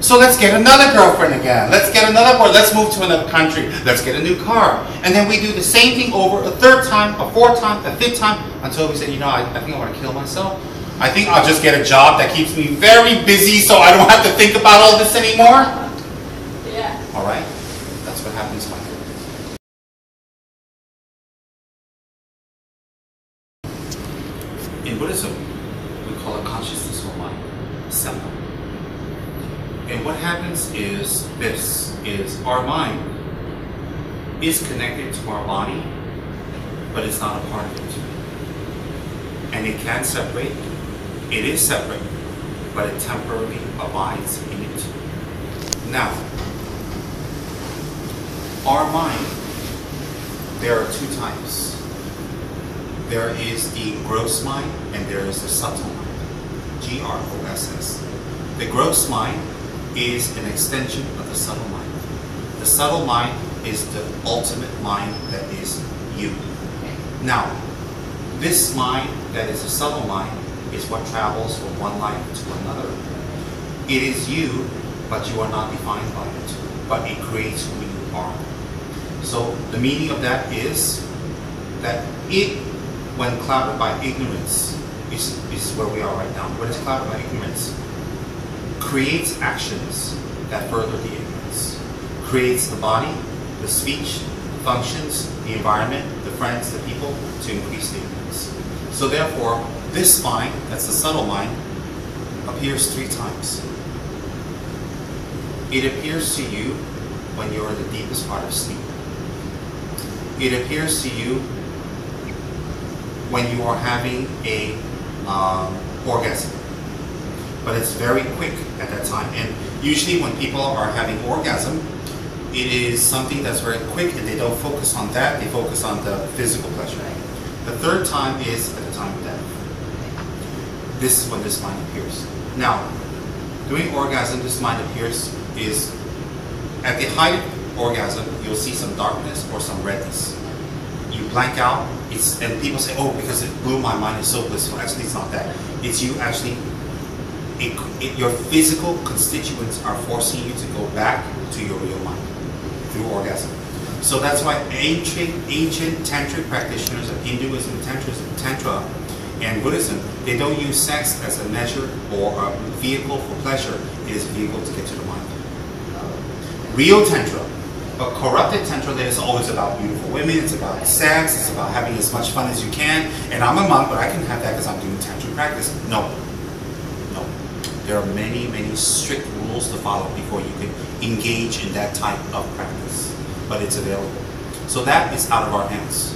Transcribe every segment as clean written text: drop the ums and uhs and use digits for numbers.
So let's get another girlfriend again. Let's get another boy. Let's move to another country. Let's get a new car. And then we do the same thing over a third time, a fourth time, a fifth time, until we say, you know, I think I want to kill myself. I think I'll just get a job that keeps me very busy so I don't have to think about all this anymore. Yeah. All right? That's what happens, my friend. In Buddhism, we call it consciousness of mind, Sempa. And what happens is this, is our mind is connected to our body, but it's not a part of it. And it can separate, it is separate, but it temporarily abides in it. Now, our mind, there are two types. There is the gross mind and there is the subtle mind, G-R-O-S-S. The gross mind is an extension of the subtle mind. The subtle mind is the ultimate mind that is you. Now, this mind that is a subtle mind is what travels from one life to another. It is you, but you are not defined by it, but it creates who you are. So the meaning of that is that it, when clouded by ignorance, is where we are right now. When it's clouded by ignorance, creates actions that further the ignorance. Creates the body, the speech, functions, the environment, the friends, the people, to increase the ignorance. So therefore, this mind, that's the subtle mind, appears 3 times. It appears to you when you're in the deepest part of sleep. It appears to you when you are having a orgasm. But it's very quick at that time. And usually when people are having orgasm, it is something that's very quick and they don't focus on that, they focus on the physical pleasure. The third time is at the time of death. This is when this mind appears. Now, during orgasm, this mind appears is, at the height of orgasm, you'll see some darkness or some redness. You blank out, and people say, oh, because it blew my mind, it's so blissful. Actually, it's not that. It's you actually, your physical constituents are forcing you to go back to your real mind through orgasm. So that's why ancient tantric practitioners of Hinduism, Tantra, and Buddhism, they don't use sex as a measure or a vehicle for pleasure. It is a vehicle to get to the mind. Real Tantra, but corrupted Tantra, that is always about beautiful women, it's about sex, it's about having as much fun as you can, and I'm a monk, but I can have that because I'm doing Tantric practice. No. No. There are many, many strict rules to follow before you can engage in that type of practice. But it's available. So that is out of our hands.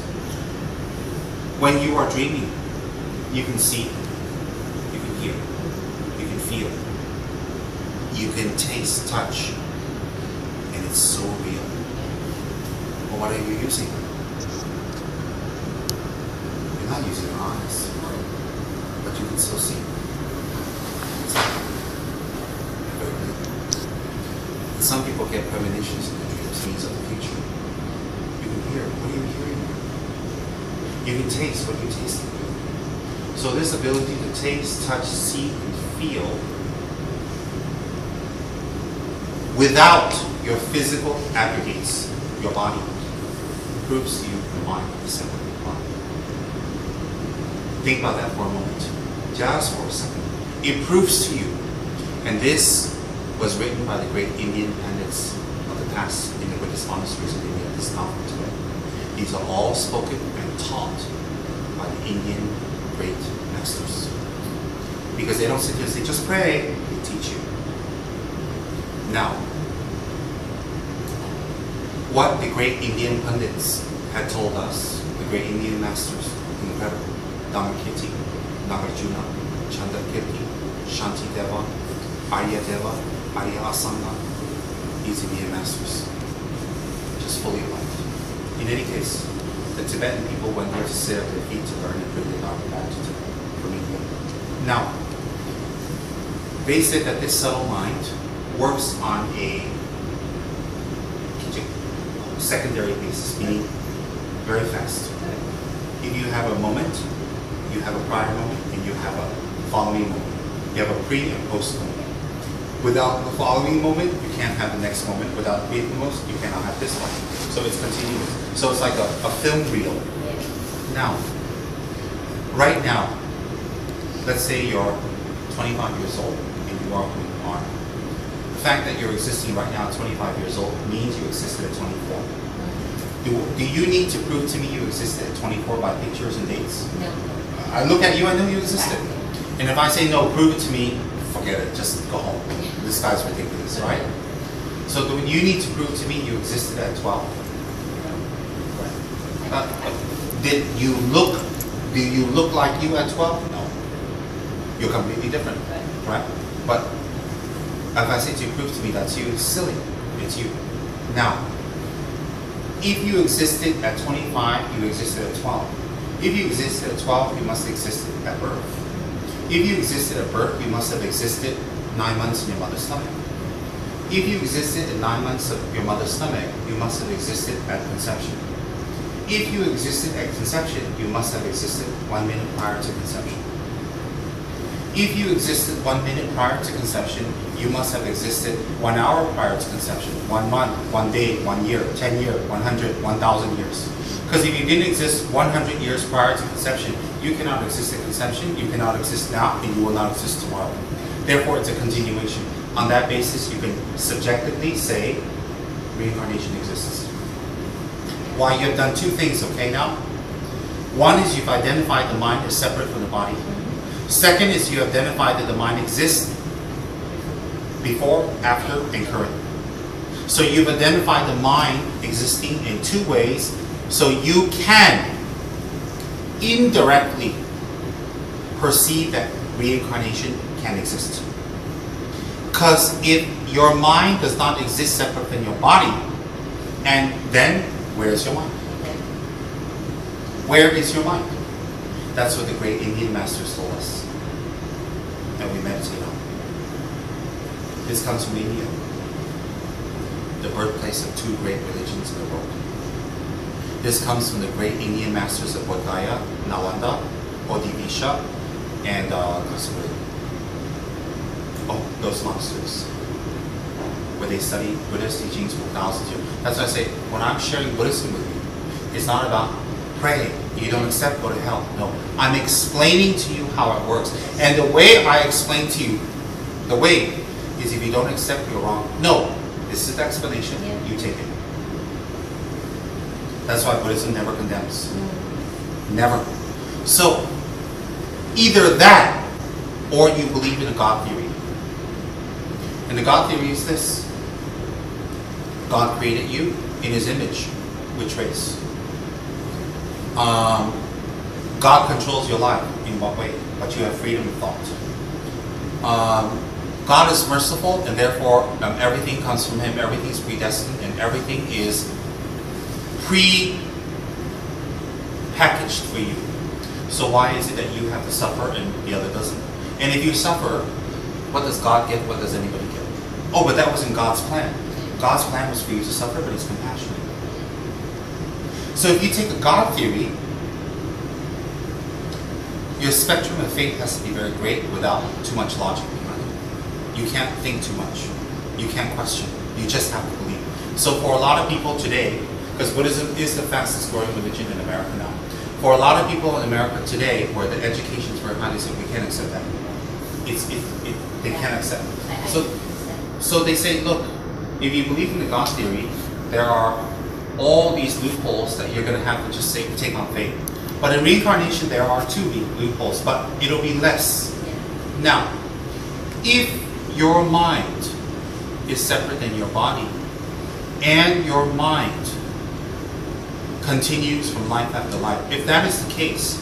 When you are dreaming, you can see, you can hear, you can feel, you can taste, touch, and it's so real. Well, what are you using? You're not using your eyes, but you can still see. And some people get premonitions in their dreams, scenes of the future. You can hear, what are you hearing? You can taste, what are you tasting? So this ability to taste, touch, see, and feel without your physical aggregates, your body, proves to you the mind is separate body. Think about that for a moment, just for a second. It proves to you, and this was written by the great Indian pandits of the past in the Buddhist monasteries in India, this now from Tibet. These are all spoken and taught by the Indian great masters. Because they don't sit here and say, just pray, they teach you. Now, what the great Indian pundits had told us, the great Indian masters, incredible, Dhammakirti, Nagarjuna, Chandakirti, Shantideva, Aryadeva, Arya Asanga, these Indian masters, just fully alive. In any case, the Tibetan people went there to sit at their feet to learn and bring the Dharma back to Tibet from India. Now, they said that this subtle mind works on a secondary basis, meaning very fast. If you have a moment, you have a prior moment, and you have a following moment. You have a pre and post moment. Without the following moment, you can't have the next moment. Without the previous moment, you cannot have this one. So it's continuous. So it's like a film reel. Now, right now, let's say you're 25 years old and you are who you are. The fact that you're existing right now at 25 years old means you existed at 24. Do you need to prove to me you existed at 24 by pictures and dates? No. I look at you, I know you existed. And if I say no, prove it to me, forget it, just go home. This guy's ridiculous, right? So do you need to prove to me you existed at 12? Do you look like you at 12? No. You're completely different, right? But if I say to you, prove to me that's you, it's silly. It's you. Now, if you existed at 25, you existed at 12. If you existed at 12, you must have existed at birth. If you existed at birth, you must have existed 9 months in your mother's stomach. If you existed in 9 months of your mother's stomach, you must have existed at conception. If you existed at conception, you must have existed 1 minute prior to conception. If you existed 1 minute prior to conception, you must have existed 1 hour prior to conception, 1 month, 1 day, 1 year, 10 years, 100, 1,000 years. Because if you didn't exist 100 years prior to conception, you cannot exist at conception, you cannot exist now, and you will not exist tomorrow. Therefore, it's a continuation. On that basis, you can subjectively say reincarnation exists. Why? You have done two things, okay, now? One is you've identified the mind as separate from the body. Second is you identified that the mind exists before, after, and current. So you've identified the mind existing in two ways, so you can indirectly perceive that reincarnation can exist. Because if your mind does not exist separate from your body, and then where is your mind? Where is your mind? That's what the great Indian masters told us. And we meditate on. This comes from India, the birthplace of two great religions in the world. This comes from the great Indian masters of Bodh Gaya, Nalanda, Odisha, and Kasuri. Oh, those monsters. Where they study Buddhist teachings for thousands of years. That's why I say, when I'm sharing Buddhism with you, it's not about pray, you don't accept, go to hell. No, I'm explaining to you how it works. And the way I explain to you, the way is if you don't accept, you're wrong. No, this is the explanation, you take it. That's why Buddhism never condemns. Never. So, either that, or you believe in a God theory. And the God theory is this. God created you in His image. Which race? God controls your life. In what way? But you have freedom of thought. God is merciful, and therefore everything comes from Him. Everything is predestined, and everything is pre-packaged for you. So why is it that you have to suffer and the other doesn't? And if you suffer, what does God get? What does anybody get? Oh, but that wasn't God's plan. God's plan was for you to suffer, but He's compassionate. So if you take a God theory, your spectrum of faith has to be very great without too much logic behind it. You can't think too much. You can't question. You just have to believe. So for a lot of people today, because Buddhism is the fastest growing religion in America now, for a lot of people in America today, where the education is very high, they say, we can't accept that. They can't accept it. So they say, look, if you believe in the God theory, there are all these loopholes that you're going to have to just say, take on faith. But in reincarnation, there are two loopholes, but it'll be less. Now, if your mind is separate than your body, and your mind continues from life after life, if that is the case,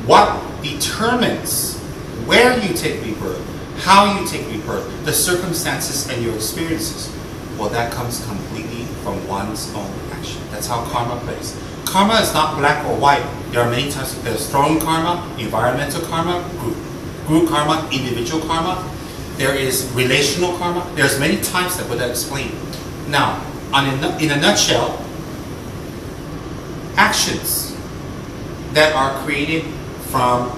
what determines where you take rebirth, how you take rebirth, the circumstances and your experiences, well, that comes completely from one's own action. That's how karma plays. Karma is not black or white. There are many types. There's throne karma, environmental karma, group karma, individual karma. There is relational karma. There's many types that Buddha explained. Now, in a nutshell, actions that are created from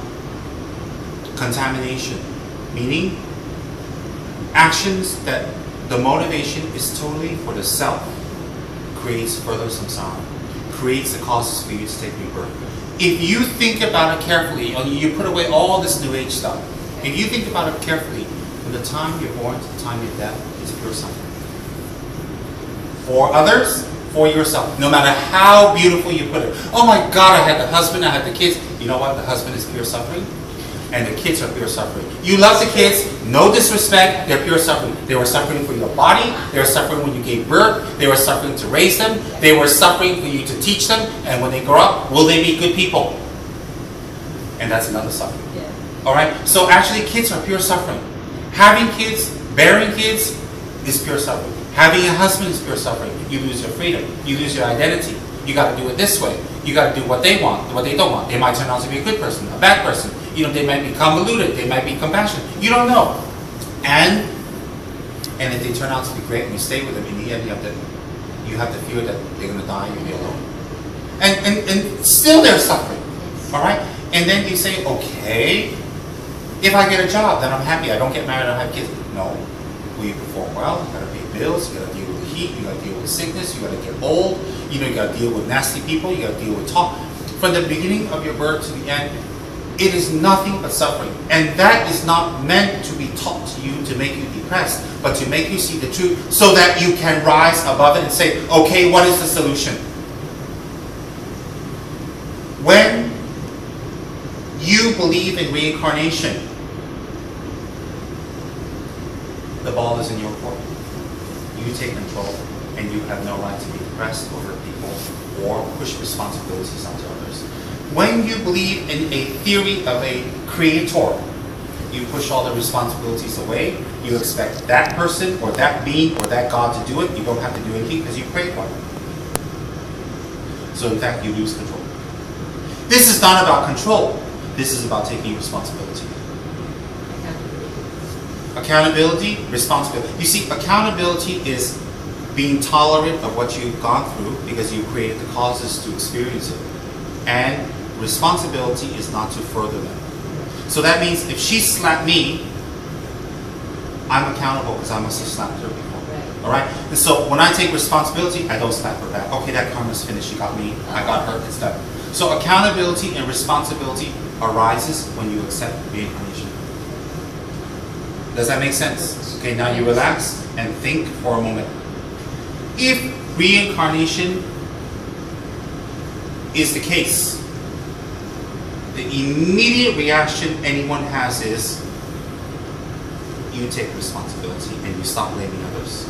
contamination, meaning actions that the motivation is totally for the self creates further samsara, creates the causes for you to take rebirth. If you think about it carefully, and you put away all this New Age stuff, if you think about it carefully, from the time you're born to the time you're dead, it's pure suffering. For others, for yourself. No matter how beautiful you put it. Oh my God, I had the husband, I had the kids. You know what? The husband is pure suffering. And the kids are pure suffering. You love the kids, no disrespect, they're pure suffering. They were suffering for your body, they were suffering when you gave birth, they were suffering to raise them, they were suffering for you to teach them, and when they grow up, will they be good people? And that's another suffering. Yeah. Alright? So actually kids are pure suffering. Having kids, bearing kids is pure suffering. Having a husband is pure suffering. You lose your freedom, you lose your identity. You got to do it this way. You got to do what they want, what they don't want. They might turn out to be a good person, a bad person. You know, they might be convoluted, they might be compassionate. You don't know. And if they turn out to be great and you stay with them, in the end you have the fear that they're going to die and you'll be alone. And still they're suffering. Alright? And then you say, okay, if I get a job, then I'm happy. I don't get married, I don't have kids. No. Will you perform well? You got to pay bills, you got to deal with the heat, you got to deal with sickness, you got to get old, you know, you got to deal with nasty people, you got to deal with talk. From the beginning of your birth to the end, it is nothing but suffering. And that is not meant to be taught to you to make you depressed, but to make you see the truth so that you can rise above it and say, okay, what is the solution? When you believe in reincarnation, the ball is in your court. You take control, and you have no right to be depressed over people or push responsibilities onto others. When you believe in a theory of a creator, you push all the responsibilities away. You expect that person or that being or that God to do it. You don't have to do anything because you create one. So in fact, you lose control. This is not about control. This is about taking responsibility. Accountability, responsibility. You see, accountability is being tolerant of what you've gone through because you created the causes to experience it. And responsibility is not to further them. So that means if she slapped me, I'm accountable because I must have slapped her before. Right. Alright? And so when I take responsibility, I don't slap her back. Okay, that karma's finished. She got me. I got her. It's done. So accountability and responsibility arises when you accept reincarnation. Does that make sense? Okay, now you relax and think for a moment. If reincarnation is the case, the immediate reaction anyone has is you take responsibility and you stop blaming others.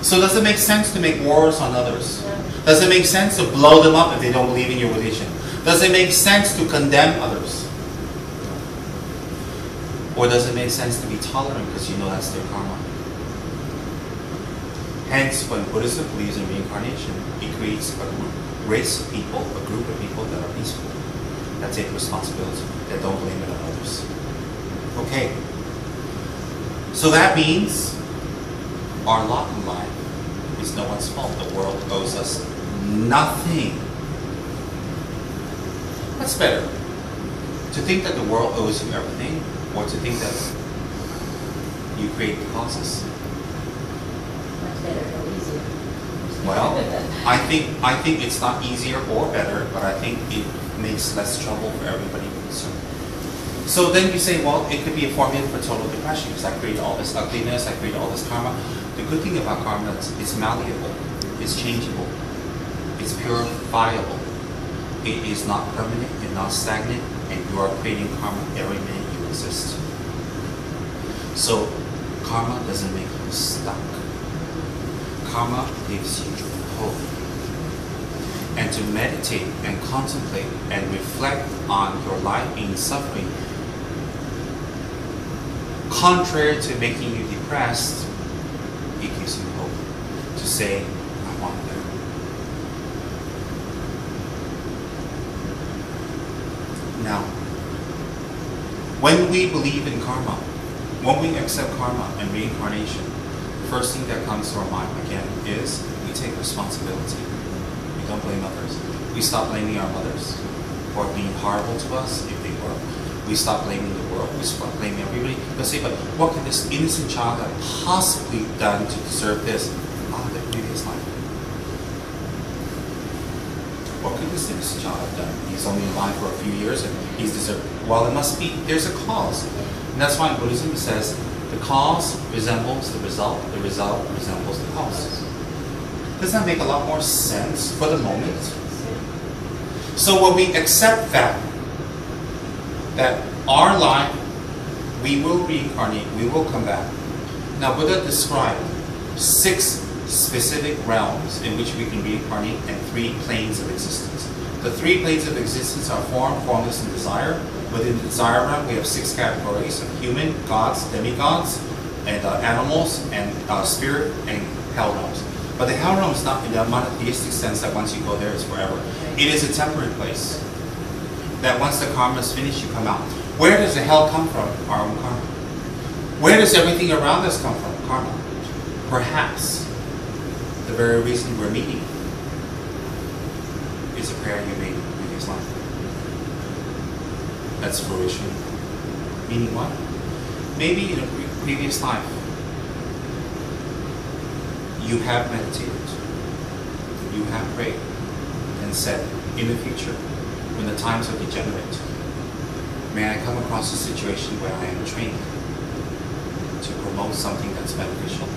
So does it make sense to make wars on others? Does it make sense to blow them up if they don't believe in your religion? Does it make sense to condemn others? Or does it make sense to be tolerant because you know that's their karma? Hence, when Buddhism believes in reincarnation, it creates a race of people, a group of people that are peaceful, that take responsibility, that don't blame it on others. Okay. So that means our lot in life is no one's fault. The world owes us nothing. What's better? To think that the world owes you everything, or to think that you create the causes? Much better or easier. Well, I think it's not easier or better, but I think it makes less trouble for everybody concerned. So then you say, well, it could be a formula for total depression because I created all this ugliness, I created all this karma. The good thing about karma is it's malleable, it's changeable, it's purifiable. It is not permanent and not stagnant, and you are creating karma every minute you exist. So karma doesn't make you stuck. Karma gives you hope. And to meditate and contemplate and reflect on your life being suffering, contrary to making you depressed, it gives you hope to say, I want better. Now, when we believe in karma, when we accept karma and reincarnation, the first thing that comes to our mind again is we take responsibility. We don't blame others. We stop blaming our mothers for being horrible to us if they were. We stop blaming the world, we stop blaming everybody. But say, but what could this innocent child have possibly done to deserve this? The previous life. What could this innocent child have done? He's only alive for a few years and he's deserved. Well, it must be, there's a cause. And that's why in Buddhism it says, the cause resembles the result resembles the cause. Doesn't that make a lot more sense for the moment? So when we accept that our life, we will reincarnate, we will come back. Now Buddha described 6 specific realms in which we can reincarnate and 3 planes of existence. The 3 planes of existence are form, formless, and desire. Within the desire realm, we have 6 categories of human, gods, demigods, and animals, and spirit, and hell realms. But the hell realm is not in the monotheistic sense that once you go there, it's forever. It is a temporary place. That once the karma is finished, you come out. Where does the hell come from? Our own karma. Where does everything around us come from? Karma. Perhaps the very reason we're meeting is a prayer you made in the previous life. That's fruition. Meaning what? Maybe in a previous life, you have meditated, you have prayed, and said, in the future, when the times are degenerate, may I come across a situation where I am trained to promote something that's beneficial,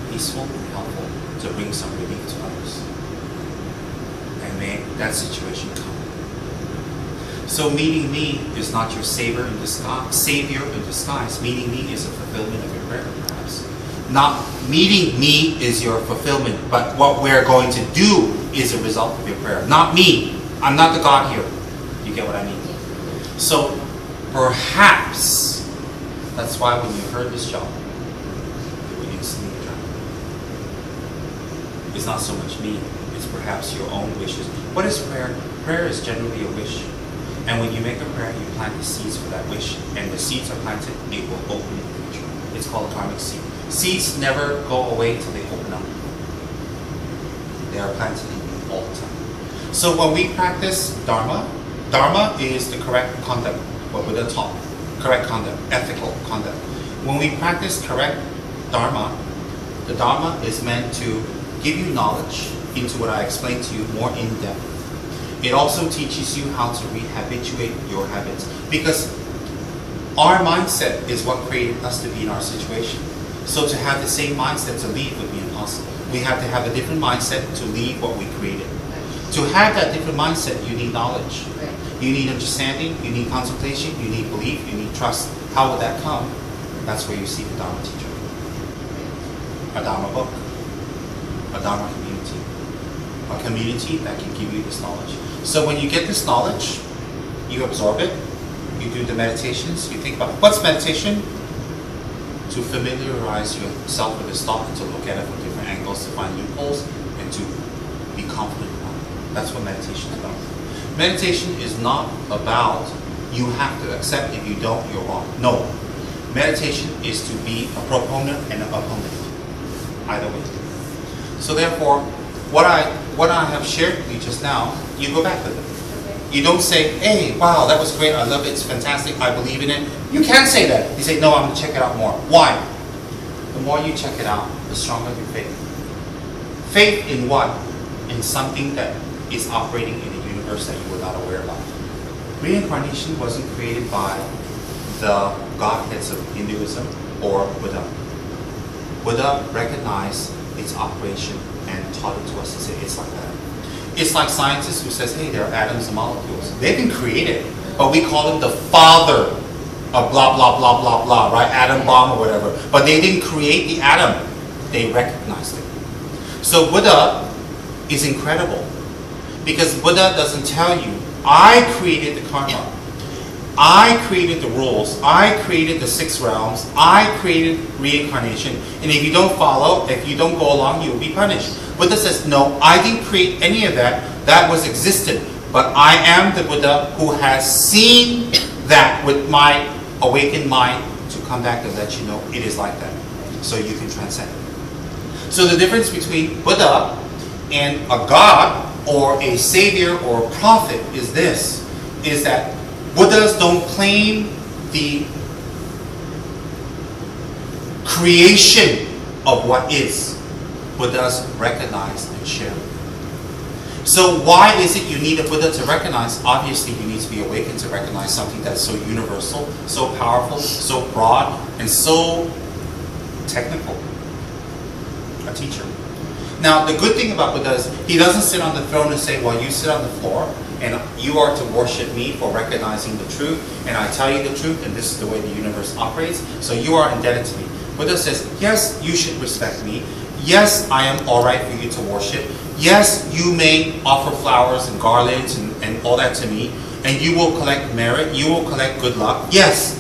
peaceful, and helpful, to bring some relief to others. And may that situation come. So meeting me is not your savior in disguise. Meeting me is a fulfillment of your prayer, perhaps. Not meeting me is your fulfillment, but what we're going to do is a result of your prayer. Not me. I'm not the God here. You get what I mean? So perhaps that's why when you heard this job, you would instantly attract. It's not so much me, it's perhaps your own wishes. What is prayer? Prayer is generally a wish. And when you make a prayer, you plant the seeds for that wish. And the seeds are planted, it will open in the future. It's called a karmic seed. Seeds never go away until they open up. They are planted in you all the time. So when we practice Dharma, Dharma is the correct conduct, what Buddha taught. Correct conduct, ethical conduct. When we practice correct Dharma, the Dharma is meant to give you knowledge into what I explained to you more in depth. It also teaches you how to rehabituate your habits. Because our mindset is what created us to be in our situation. So to have the same mindset to leave would be impossible. We have to have a different mindset to leave what we created. To have that different mindset, you need knowledge. You need understanding, you need contemplation, you need belief, you need trust. How would that come? That's where you seek a Dharma teacher. A Dharma book. A Dharma community. A community that can give you this knowledge. So when you get this knowledge, you absorb it, you do the meditations, you think about it. What's meditation? To familiarize yourself with this thought and to look at it from different angles, to find loopholes, and to be confident about it. That's what meditation is about. Meditation is not about you have to accept, if you don't, you're wrong. No. Meditation is to be a proponent and an opponent. Either way. So therefore, what I have shared with you just now, you go back with it. You don't say, hey, wow, that was great, I love it, it's fantastic, I believe in it. You can say that. You say, no, I'm going to check it out more. Why? The more you check it out, the stronger your faith. Faith in what? In something that is operating in a universe that you were not aware of. Reincarnation wasn't created by the godheads of Hinduism or Buddha. Buddha recognized its operation and taught it to us to say it's like that. It's like scientists who says, hey, there are atoms and molecules. They've been created, but we call them the father of blah, blah, blah, blah, blah, right? Atom bomb or whatever. But they didn't create the atom. They recognized it. So Buddha is incredible because Buddha doesn't tell you, I created the karma. I created the rules. I created the 6 realms. I created reincarnation. And if you don't follow, if you don't go along, you will be punished. Buddha says, no, I didn't create any of that. That was existent. But I am the Buddha who has seen that with my awakened mind to come back and let you know it is like that. So you can transcend. So the difference between Buddha and a god or a savior or a prophet is this, is that Buddhas don't claim the creation of what is, Buddhas recognize and share. So why is it you need a Buddha to recognize? Obviously you need to be awakened to recognize something that's so universal, so powerful, so broad, and so technical. A teacher. Now the good thing about Buddha is he doesn't sit on the throne and say, well, you sit on the floor and you are to worship me for recognizing the truth, and I tell you the truth, and this is the way the universe operates, so you are indebted to me. Buddha says, yes, you should respect me. Yes, I am alright for you to worship. Yes, you may offer flowers and garlands and all that to me, and you will collect merit, you will collect good luck. Yes,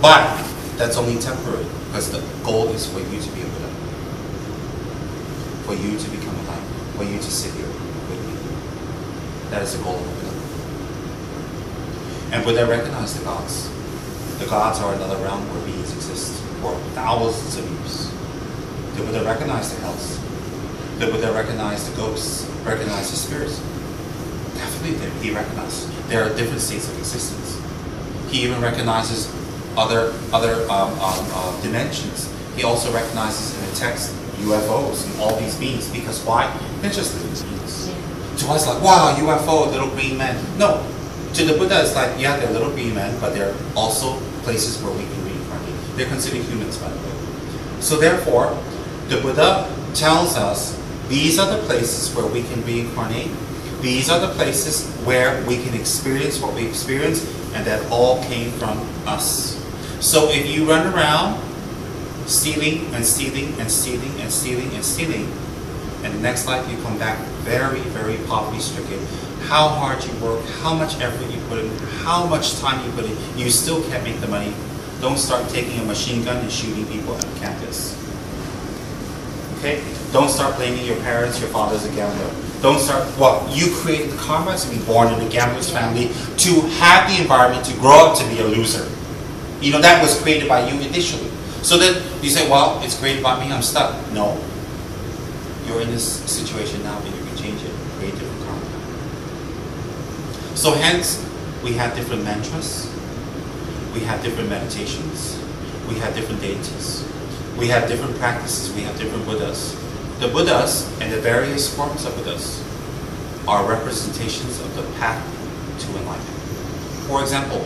but that's only temporary, because the goal is for you to be a Buddha. For you to become a light. For you to sit here with me. That is the goal of a Buddha. And Buddha recognized the gods. The gods are another realm where beings exist for thousands of years. The Buddha recognized the hells. The Buddha recognized the ghosts, recognized the spirits. Definitely he recognized. There are different states of existence. He even recognizes other dimensions. He also recognizes in the text UFOs and all these beings, because why? They're just living beings. To us, like, wow, UFO, little green men. No. To the Buddha, it's like, yeah, they're little green men, but they're also places where we can reincarnate. They're considered humans, by the way. So therefore, the Buddha tells us these are the places where we can reincarnate. These are the places where we can experience what we experience, and that all came from us. So if you run around stealing and stealing and stealing and stealing and stealing, and the next life you come back very, very poverty-stricken, how hard you work, how much effort you put in, how much time you put in, you still can't make the money. Don't start taking a machine gun and shooting people on campus. Okay? Don't start blaming your parents, your father's a gambler. Don't start, well, you created the karma to be born in a gambler's family, to have the environment to grow up to be a loser. You know, that was created by you initially. So then you say, well, it's created by me, I'm stuck. No. You're in this situation now, but you can change it, create different karma. So hence, we have different mantras, we have different meditations, we have different deities, we have different practices, we have different Buddhas. The Buddhas and the various forms of Buddhas are representations of the path to enlightenment. For example,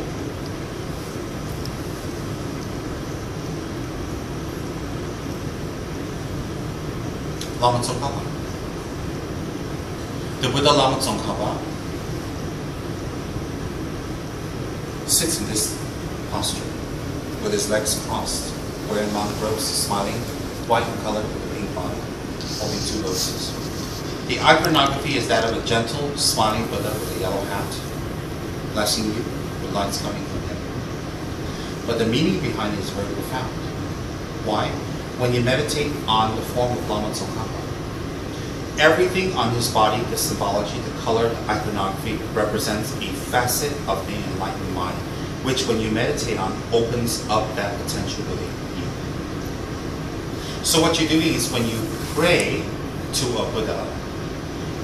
Lama Tsongkhapa. The Buddha Lama Tsongkhapa sits in this posture with his legs crossed, wearing mounted robes, smiling, white in color with a pink body, holding two lotuses. The iconography is that of a gentle, smiling Buddha with a yellow hat, blessing you with lights coming from him. But the meaning behind it is very profound. Why? When you meditate on the form of Lama Tsongkhapa, everything on his body, the symbology, the color, the iconography, represents a facet of the enlightened mind, which when you meditate on, opens up that potential within you. So what you're doing is when you pray to a Buddha,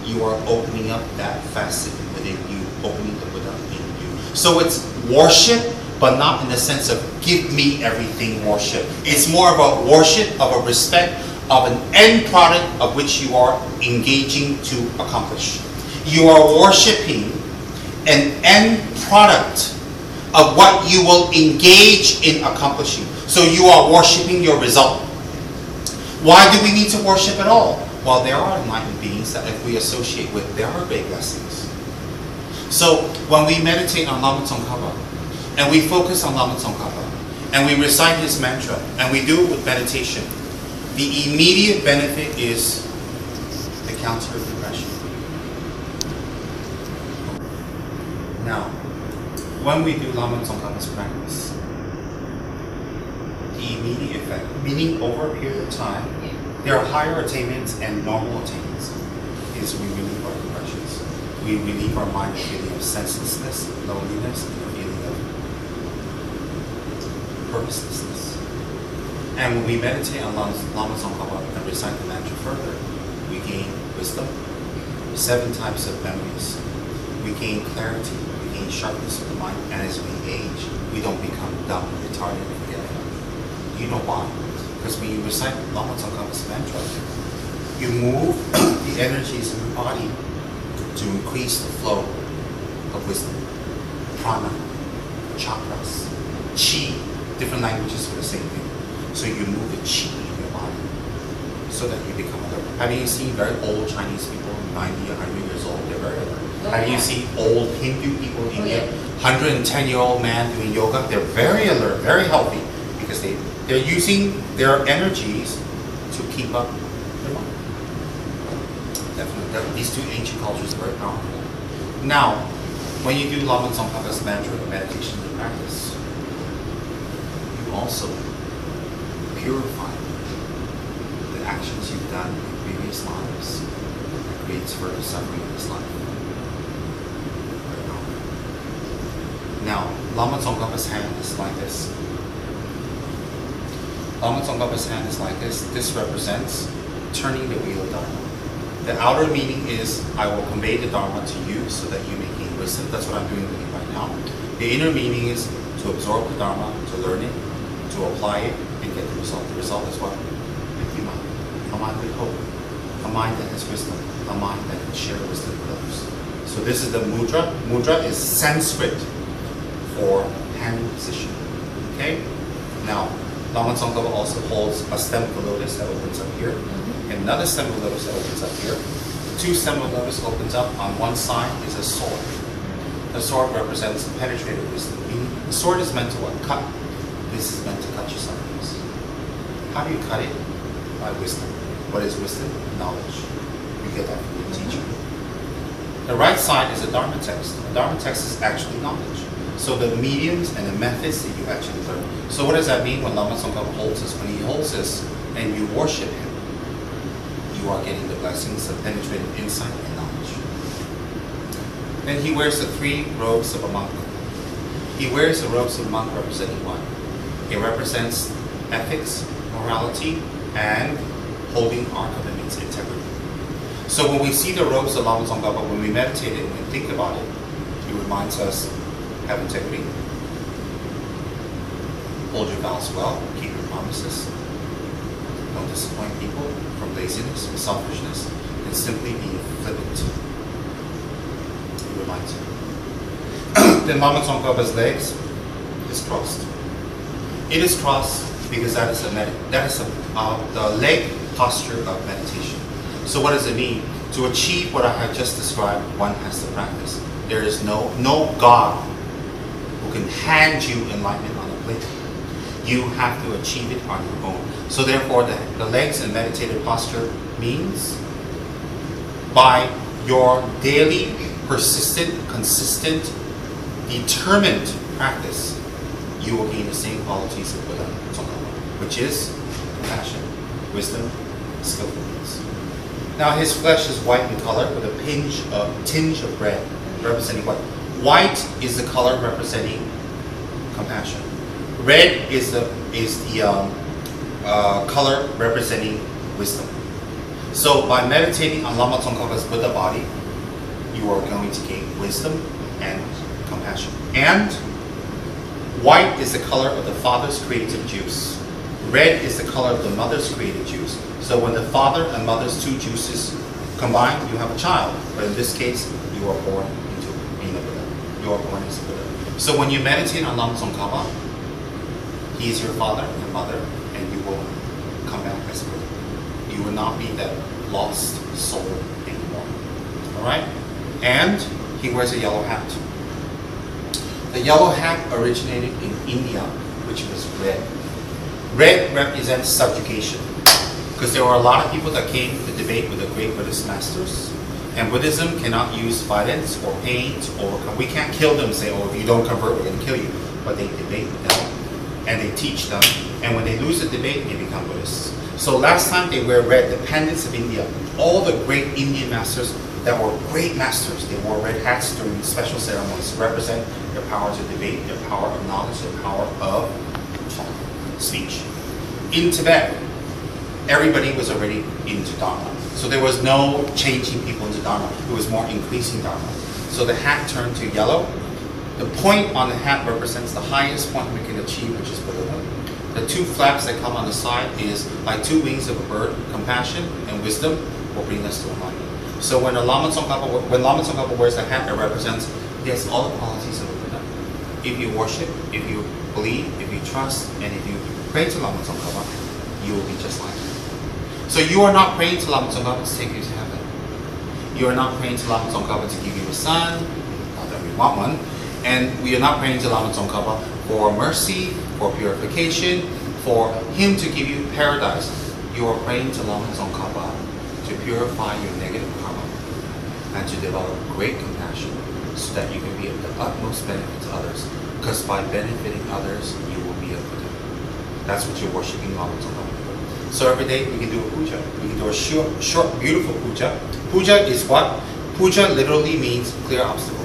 you are opening up that facet within you, opening the Buddha in you. So it's worship, but not in the sense of give me everything worship. It's more of a worship, of a respect, of an end product of which you are engaging to accomplish. You are worshiping an end product of what you will engage in accomplishing. So you are worshiping your result. Why do we need to worship at all? Well, there are enlightened beings that if we associate with, there are great blessings. So when we meditate on Lama Tsongkhapa, and we focus on Lama Tsongkhapa, and we recite his mantra, and we do it with meditation, the immediate benefit is the counter of depression. Now, when we do Lama Tsongkhapa's practice, the immediate effect, meaning over a period of time, there are higher attainments and normal attainments, is we relieve our depressions. We relieve our mind of feeling of senselessness, loneliness, and a feeling of purposelessness. And when we meditate on Lama Tsongkhapa and recite the mantra further, we gain wisdom, 7 types of memories, we gain clarity, we gain sharpness of the mind, and as we age, we don't become dumb, retarded, and forgetful. You know why? Because when you recite Lama Tsongkhapa's mantra, you move the energies in the body to increase the flow of wisdom, prana, chakras, chi, different languages for the same thing. So you move the chi in your body so that you become alert. Have you seen very old Chinese people, 90, 100 years old, they're very alert. Have you seen old Hindu people in India, 110-year-old man doing yoga, they're very alert, very healthy, because they're using their energies to keep up their mind. Definitely, these two ancient cultures are very powerful. Now, when you do Lama Tsongkhapa's mantra or meditation in practice, you also purify the actions you've done in previous lives that creates further suffering in this life. Very powerful. Now, Lama Tsongkhapa's hand is like this. Lama Tsongkhapa's hand is like this. This represents turning the wheel of Dharma. The outer meaning is, I will convey the Dharma to you so that you may gain wisdom. That's what I'm doing with you right now. The inner meaning is to absorb the Dharma, to learn it, to apply it, and get the result. The result is what? A mind with hope, a mind that has wisdom, a mind that can share wisdom with others. So this is the mudra. Mudra is Sanskrit for hand position. Okay? Now, Lama Tsongkhapa also holds a stem of the lotus that opens up here, and another stem of the lotus that opens up here. The two stem of the lotus opens up. On one side is a sword. The sword represents penetrative wisdom. Meaning, the sword is meant to what? Cut. This is meant to cut your sufferings. How do you cut it? By wisdom. What is wisdom? Knowledge. You get that from your teacher. The right side is a Dharma text. A Dharma text is actually knowledge. So the mediums and the methods that you actually learn. So what does that mean when Lama Tsongkhapa holds this? When he holds this and you worship him, you are getting the blessings of penetrative insight and knowledge. Then he wears the 3 robes of a monk. He wears the robes of a monk representing what? It represents ethics, morality, and holding our commitments, integrity. So when we see the robes of Lama Tsongkhapa, when we meditate it and think about it, it reminds us, have integrity, hold your vows well, keep your promises, don't disappoint people from laziness or selfishness, and simply be flippant. It reminds you. Then Lama Tsongkhapa's legs is crossed. It is crossed because that is the leg posture of meditation. So what does it mean? To achieve what I have just described, one has to practice. There is no God who can hand you enlightenment on a plate. You have to achieve it on your own. So therefore, the legs and meditative posture means by your daily, persistent, consistent, determined practice, you will gain the same qualities of Buddha, which is compassion, wisdom, skillfulness. Now his flesh is white in color with a tinge of red, representing what? White is the color representing compassion. Red is the color representing wisdom. So by meditating on Lama Tsongkhapa's Buddha body, you are going to gain wisdom and compassion. And white is the color of the father's creative juice. Red is the color of the mother's creative juice. So when the father and mother's 2 juices combine, you have a child. But in this case, you are born into being a Buddha. You are born as a Buddha. So when you meditate on Lama Tsongkhapa, he is your father and mother, and you will come back as a Buddha. You will not be that lost soul anymore. Alright? And he wears a yellow hat. The yellow hat originated in India, which was red. Red represents subjugation. Because there were a lot of people that came to debate with the great Buddhist masters. And Buddhism cannot use violence or pain to overcome. We can't kill them and say, oh, if you don't convert, we're going to kill you. But they debate with them. And they teach them. And when they lose the debate, they become Buddhists. So last time they wear red, the pendants of India, all the great Indian masters that were great masters, they wore red hats during special ceremonies to represent their power to debate, their power of knowledge, their power of speech. In Tibet, everybody was already into Dharma. So there was no changing people into Dharma. It was more increasing Dharma. So the hat turned to yellow. The point on the hat represents the highest point we can achieve, which is Buddhahood. The two flaps that come on the side is like two wings of a bird. Compassion and wisdom will bring us to alignment. So when Lama Tsongkhapa wears the hat, it represents, yes, all the qualities of a Buddha. If you worship, if you believe, if you trust, and if you pray to Lama Tsongkhapa, you will be just like him. So you are not praying to Lama Tsongkhapa to take you to heaven. You are not praying to Lama Tsongkhapa to give you a son, not that we want one. And we are not praying to Lama Tsongkhapa for mercy, for purification, for him to give you paradise. You are praying to Lama Tsongkhapa to purify your negative karma and to develop great compassion so that you can be of the utmost benefit to others. Because by benefiting others, you will be a Buddha. That's what you're worshiping Lama Tsongkhapa for. So every day we can do a puja. We can do a short, beautiful puja. Puja is what? Puja literally means clear obstacles.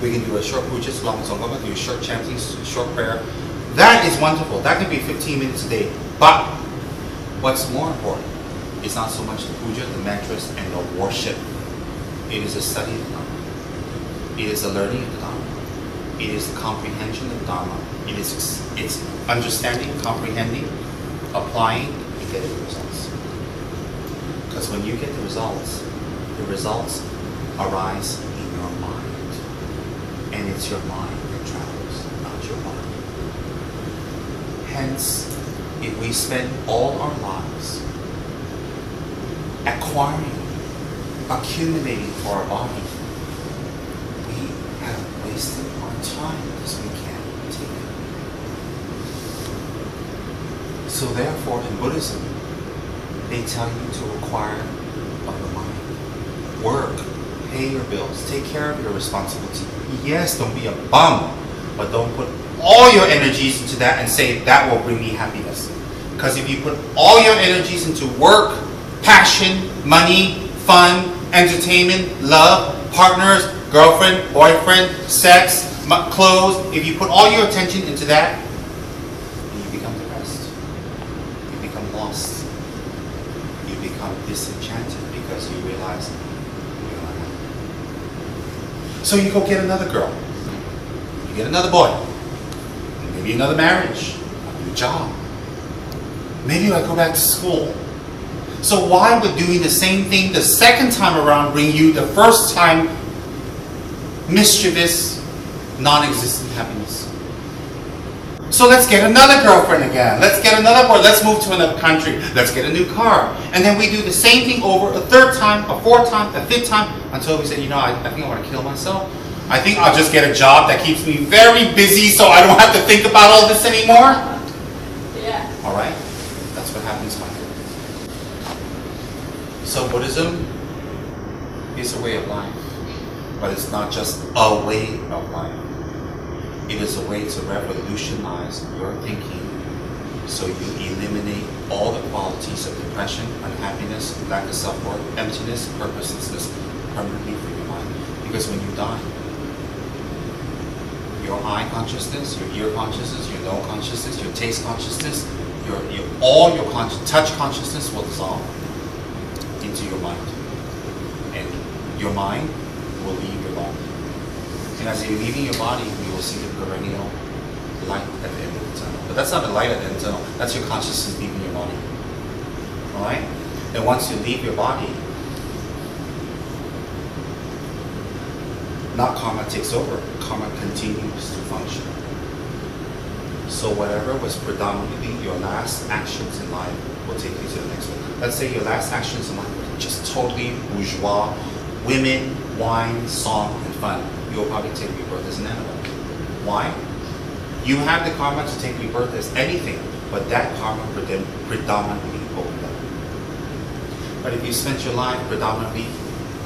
We can do a short puja to Lama Tsongkhapa, do a short chanting, short prayer. That is wonderful. That can be 15 minutes a day. But what's more important is not so much the puja, the mantras, and the worship. It is a study of the Dharma. It is a learning of the Dharma. It is the comprehension of the Dharma. It's understanding, comprehending, applying, and getting the results. Because when you get the results arise in your mind. And it's your mind that travels, not your body. Hence, if we spend all our lives acquiring, accumulating for our body, we have wasted our time because we can't take it. So therefore, in Buddhism, they tell you to acquire of the mind. Work, pay your bills, take care of your responsibility. Yes, don't be a bum, but don't put all your energies into that and say that will bring me happiness. Because if you put all your energies into work, passion, money, fun, entertainment, love, partners, girlfriend, boyfriend, sex, clothes, if you put all your attention into that, you become depressed. You become lost. You become disenchanted because you realize you're not happy. So you go get another girl. You get another boy. Maybe another marriage. A new job. Maybe I go back to school. So why would doing the same thing the second time around bring you the first time mischievous, non-existent happiness? So let's get another girlfriend again. Let's get another boy. Let's move to another country. Let's get a new car. And then we do the same thing over a third time, a fourth time, a fifth time, until we say, you know, I think I want to kill myself. I think I'll just get a job that keeps me very busy so I don't have to think about all this anymore. Yeah. All right? That's what happens, my friend. So Buddhism is a way of life, but it's not just a way of life. It is a way to revolutionize your thinking so you eliminate all the qualities of depression, unhappiness, lack of self-worth, emptiness, purposelessness permanently from your mind. Because when you die, your eye consciousness, your ear consciousness, your nose consciousness, your taste consciousness, all your touch consciousness will dissolve into your mind. And your mind will leave your body. And as you're leaving your body, you will see the perennial light at the end of the tunnel. But that's not the light at the end of the tunnel. That's your consciousness leaving your body. Alright? And once you leave your body, not karma takes over. Karma continues to function. So whatever was predominantly your last actions in life will take you to the next one. Let's say your last actions in life were just totally bourgeois, women, wine, song, and fun. You'll probably take rebirth as an animal. Why? You have the karma to take rebirth as anything, but that karma predominantly opened up. But if you spent your life predominantly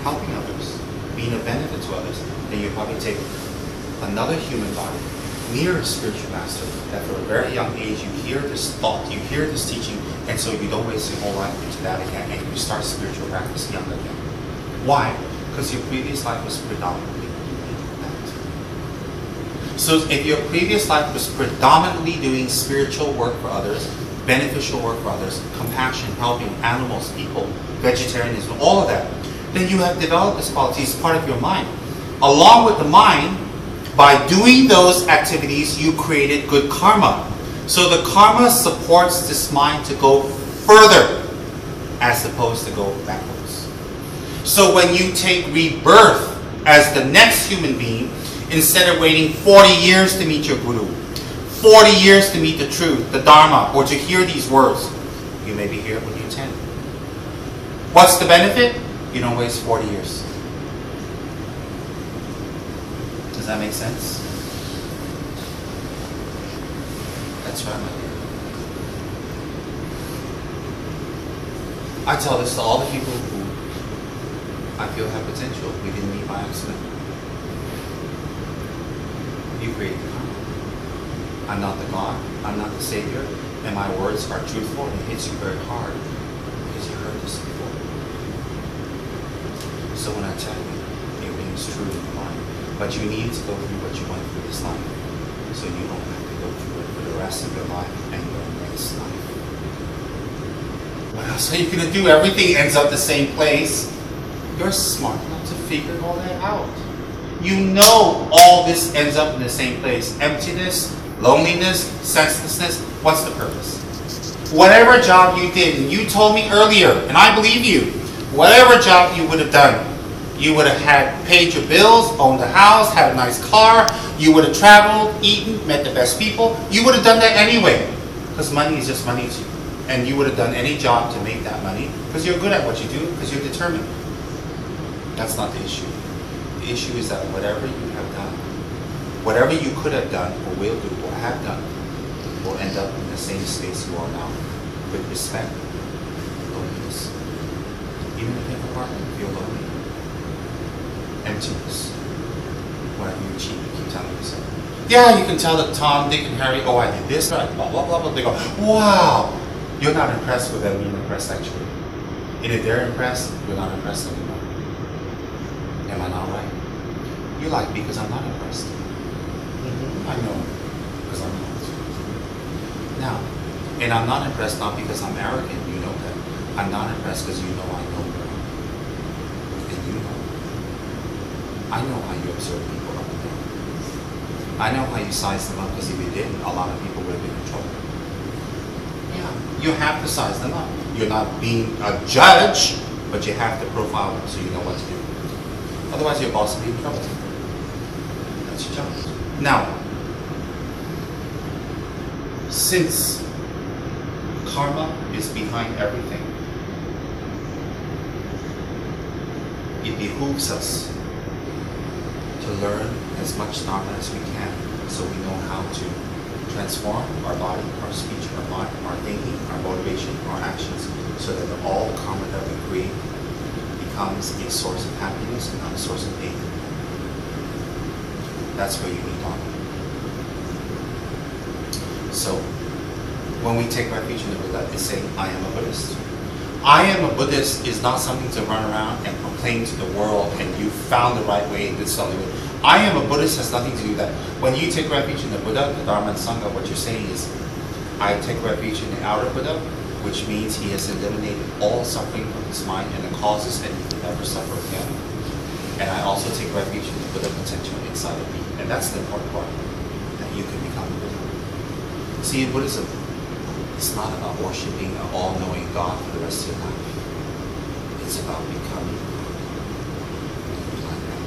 helping others, being of benefit to others, then you'll probably take another human body near a spiritual master, that from a very young age you hear this thought, you hear this teaching, and so you don't waste your whole life into that again, and you start spiritual practice young again. Why? Because your previous life was predominantly doing that. So if your previous life was predominantly doing spiritual work for others, beneficial work for others, compassion, helping animals, people, vegetarianism, all of that, then you have developed this quality. It's part of your mind. Along with the mind, by doing those activities, you created good karma. So the karma supports this mind to go further as opposed to go backwards. So when you take rebirth as the next human being, instead of waiting 40 years to meet your guru, 40 years to meet the truth, the dharma, or to hear these words, you may be here when you're 10. What's the benefit? You don't waste 40 years. Does that make sense? That's right, my dear. I tell this to all the people who I feel have potential. We didn't meet by accident. You create the karma. I'm not the God. I'm not the Savior. And my words are truthful and it hits you very hard because you heard this before. So when I tell you, it rings true in your mind. But you need to go through what you went through this life. So you don't have to go through it for the rest of your life and your next life. What else are you going to do? Everything ends up the same place. You're smart enough to figure all that out. You know all this ends up in the same place. Emptiness, loneliness, senselessness. What's the purpose? Whatever job you did, and you told me earlier, and I believe you, whatever job you would have done, you would have had paid your bills, owned a house, had a nice car, you would have traveled, eaten, met the best people. You would have done that anyway, because money is just money to you. And you would have done any job to make that money, because you're good at what you do, because you're determined. That's not the issue. The issue is that whatever you have done, whatever you could have done, or will do, or have done, will end up in the same space you are now. With respect, loneliness. Even if you have a partner, you feel lonely. Emptiness. Whatever you achieve, you keep telling yourself. Yeah, you can tell that Tom, Dick, and Harry, oh, I did this, right, blah, blah, blah, blah. They go, wow. You're not impressed with them being impressed, actually. And if they're impressed, you're not impressed anymore. Am I not right? You like me because I'm not impressed. I know, because I'm not. Now, and I'm not impressed not because I'm arrogant, you know that. I'm not impressed because you know I know more. And you know. I know how you observe people up and down. I know how you size them up, because if you didn't, a lot of people would have been in trouble. Yeah, you have to size them up. You're not being a judge, but you have to profile them so you know what to do. Otherwise, your boss will be in trouble. That's your job. Now, since karma is behind everything, it behooves us to learn as much dharma as we can so we know how to transform our body, our speech, our mind, our thinking, our motivation, our actions, so that all the karma that we create becomes a source of happiness and not a source of pain. That's where you need dharma. So, when we take refuge in the Buddha, it's saying, I am a Buddhist. I am a Buddhist is not something to run around and proclaim to the world and you found the right way and did something with it. I am a Buddhist has nothing to do with that. When you take refuge in the Buddha, the Dharma and Sangha, what you're saying is, I take refuge in the outer Buddha, which means he has eliminated all suffering from his mind and the causes that he can never suffer again. And I also take refuge in the Buddha potential inside of me. And that's the important part, that you can become a Buddha. See, in Buddhism, it's not about worshiping an all-knowing God for the rest of your life. It's about becoming like that.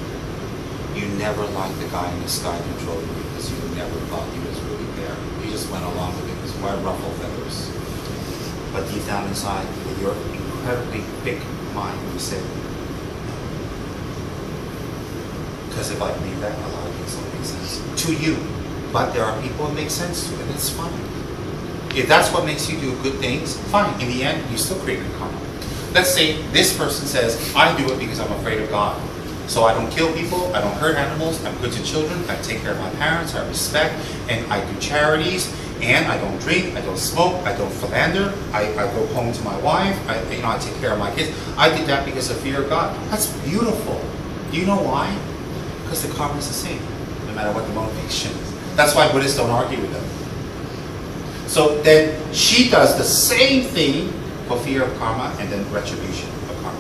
You never liked the guy in the sky controlling you because you never thought he was really there. You just went along with it because why ruffle feathers? But deep down inside, with your incredibly big mind, you said, because if I believe that, a lot of things don't make sense to you. But there are people it makes sense to, and it's fine. If that's what makes you do good things, fine. In the end, you still create a karma. Let's say this person says, I do it because I'm afraid of God. So I don't kill people, I don't hurt animals, I'm good to children, I take care of my parents, I respect, and I do charities, and I don't drink, I don't smoke, I don't philander, I go home to my wife, I take care of my kids. I did that because of fear of God. That's beautiful. Do you know why? Because the karma is the same, no matter what the motivation is. That's why Buddhists don't argue with them. So then she does the same thing for fear of karma and then retribution of karma.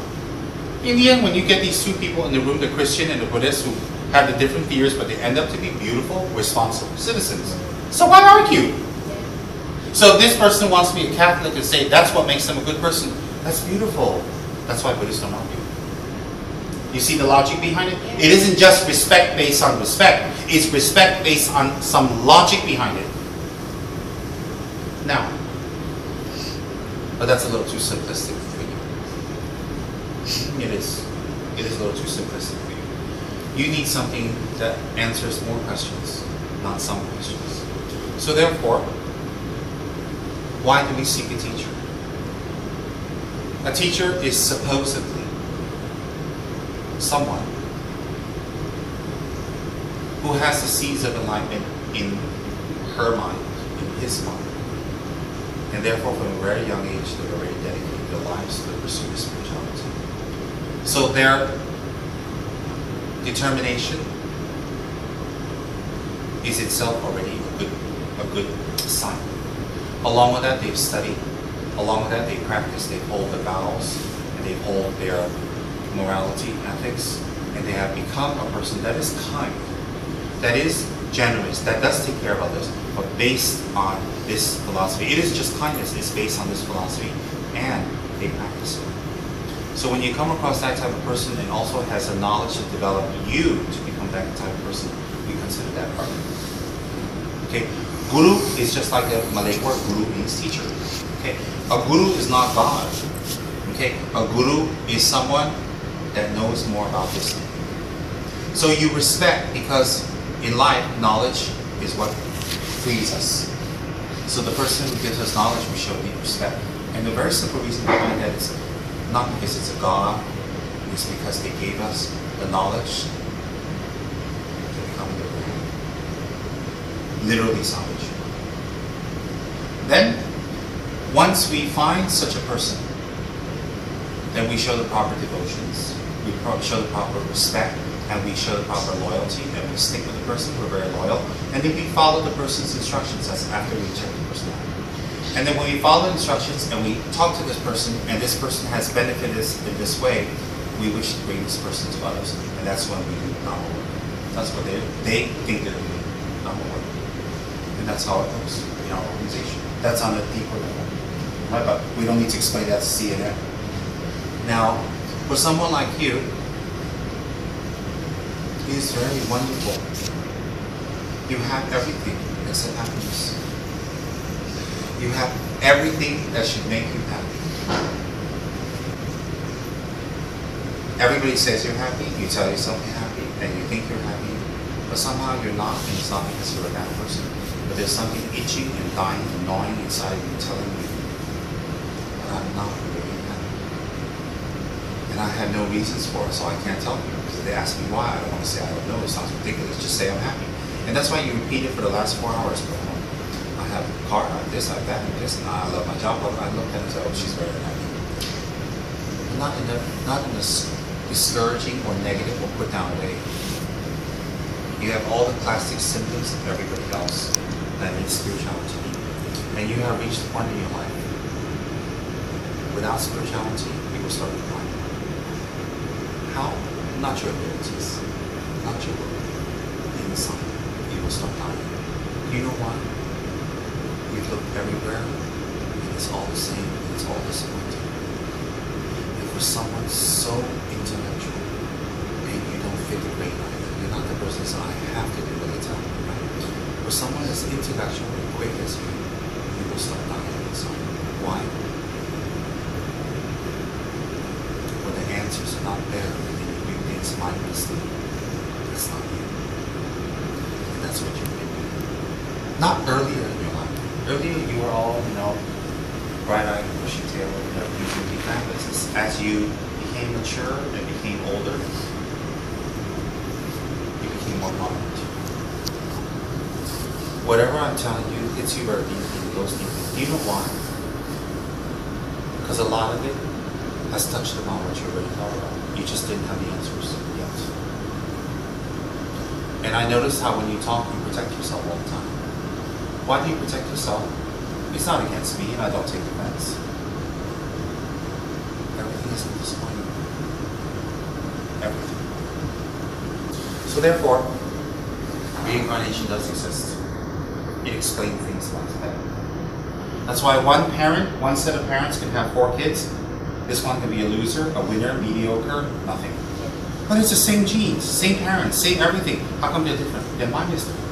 In the end, when you get these two people in the room, the Christian and the Buddhist, who have the different fears, but they end up to be beautiful, responsible citizens. So why argue? So if this person wants to be a Catholic and say that's what makes them a good person, that's beautiful. That's why Buddhists don't argue. You see the logic behind it? It isn't just respect based on respect. It's respect based on some logic behind it. Now, but that's a little too simplistic for you. It is. It is a little too simplistic for you. You need something that answers more questions, not some questions. So therefore, why do we seek a teacher? A teacher is supposedly someone who has the seeds of enlightenment in her mind, in his mind. And therefore, from a very young age, they've already dedicated their lives to the pursuit of spirituality. So their determination is itself already a good sign. Along with that, they've studied. Along with that, they practice. They hold the vows, and they hold their morality, ethics, and they have become a person that is kind, that is generous, that does take care of others, but based on this philosophy. It is just kindness, it's based on this philosophy, and they practice it. So when you come across that type of person and also has the knowledge to develop you to become that type of person, we consider that partner. Okay, guru is just like a Malay word. Guru means teacher. Okay, a guru is not God. Okay, a guru is someone that knows more about this thing. So you respect, because in life, knowledge is what frees us. So the person who gives us knowledge, we show deep respect. And the very simple reason behind that is not because it's a God, it's because they gave us the knowledge to become literally salvation. Then, once we find such a person, then we show the proper devotions, we show the proper respect, and we show the proper loyalty, and we stick with the person, we're very loyal, and then we follow the person's instructions. That's after we check the person out. And then when we follow the instructions and we talk to this person, and this person has benefited us in this way, we wish to bring this person to others, and that's when we do Dharma work. That's what they think they're doing Dharma work. And that's how it goes in our organization. That's on a deeper level. Right? But we don't need to explain that to CNN. Now, for someone like you, it is very wonderful. You have everything except happiness. You have everything that should make you happy. Everybody says you're happy, you tell yourself you're happy, and you think you're happy, but somehow you're not, and it's not because you're a bad person. But there's something itching and dying and gnawing inside you telling you, but I'm not really happy. And I have no reasons for it, so I can't tell you. Because they ask me why, I don't want to say I don't know, it sounds ridiculous, just say I'm happy. And that's why you repeat it for the last 4 hours. I have a car, I have this, I have that, and this, and I love my job. I look at it and say, oh, she's very happy. Not in a discouraging or negative or put down way. You have all the classic symptoms of everybody else that needs spirituality. And you have reached the point in your life. Without spirituality, you will start declining. How? Not your abilities, not your work. Inside, you will start dying. You know why? You've looked everywhere, and it's all the same, and it's all disappointing. If for someone so intellectual, and you don't fit the grade either, you're not the person that I have to do what they tell me, right? For someone as intellectual and quick as you will start dying inside. Why? When the answers are not there, and you do things mindlessly, that's not you. And that's what you've been doing. Not earlier in your life. Earlier you were all, bright-eyed, bushy-tailed, you could be fabulous. As you became mature and became older, you became more prominent. Whatever I'm telling you hits you very deeply, it goes deeply. Do you know why? Because a lot of it has touched upon what you already thought about. You just didn't have the answers yet. And I noticed how when you talk, you protect yourself all the time. Why do you protect yourself? It's not against me, and I don't take offense. Everything is disappointing. everything. So therefore, reincarnation does exist. It explains things a lot better. That's why one set of parents can have 4 kids. This one can be a loser, a winner, mediocre, nothing. But it's the same genes, same parents, same everything. How come they're different? Their mind is different.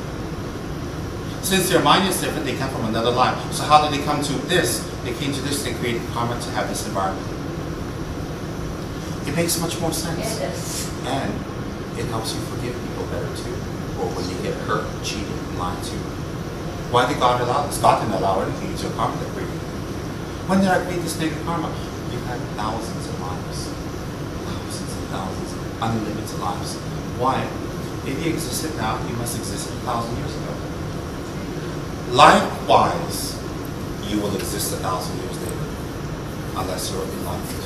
Since their mind is different, they come from another line. So how did they come to this? They came to this, they created karma to have this environment. It makes much more sense. Yes. And it helps you forgive people better too. Or when you get hurt, cheated, and lied to. Why did God allow this? God didn't allow anything. It's your karma that created it. When did I create this negative karma? You've had thousands of lives. Thousands and thousands. Unlimited lives. Why? If you existed now, you must exist 1,000 years ago. Likewise, you will exist 1,000 years later, unless you're enlightened.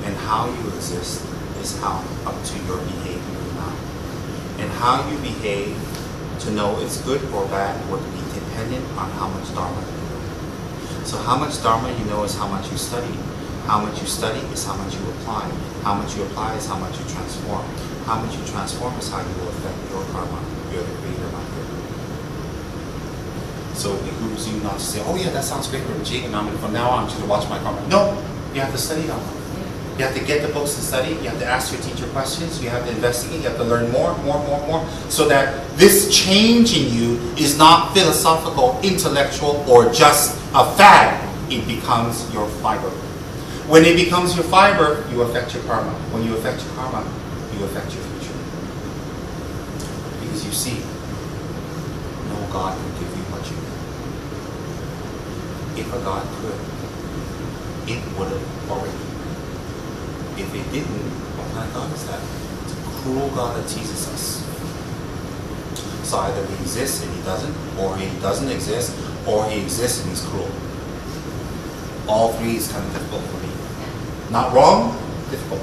And how you exist is how up to your behavior now. And how you behave to know it's good or bad would be dependent on how much Dharma you know. So how much Dharma you know is how much you study. How much you study is how much you apply. How much you apply is how much you transform. How much you transform is how you will affect your karma. You're the creator, not here. So it behooves you not to say, oh yeah, that sounds great, Rinpoche, and from now on I'm going to watch my karma. No, you have to study Dharma. You have to get the books and study. You have to ask your teacher questions. You have to investigate. You have to learn more, so that this change in you is not philosophical, intellectual, or just a fad. It becomes your fiber. When it becomes your fiber, you affect your karma. When you affect your karma, you affect your future. Because you see, no God can give you what you need. If a God could, it would have already. If it didn't, what kind of God is that? It's a cruel God that teases us. So either he exists and he doesn't, or he doesn't exist, or he exists and he's cruel. All three is kind of difficult for me. Not wrong, difficult.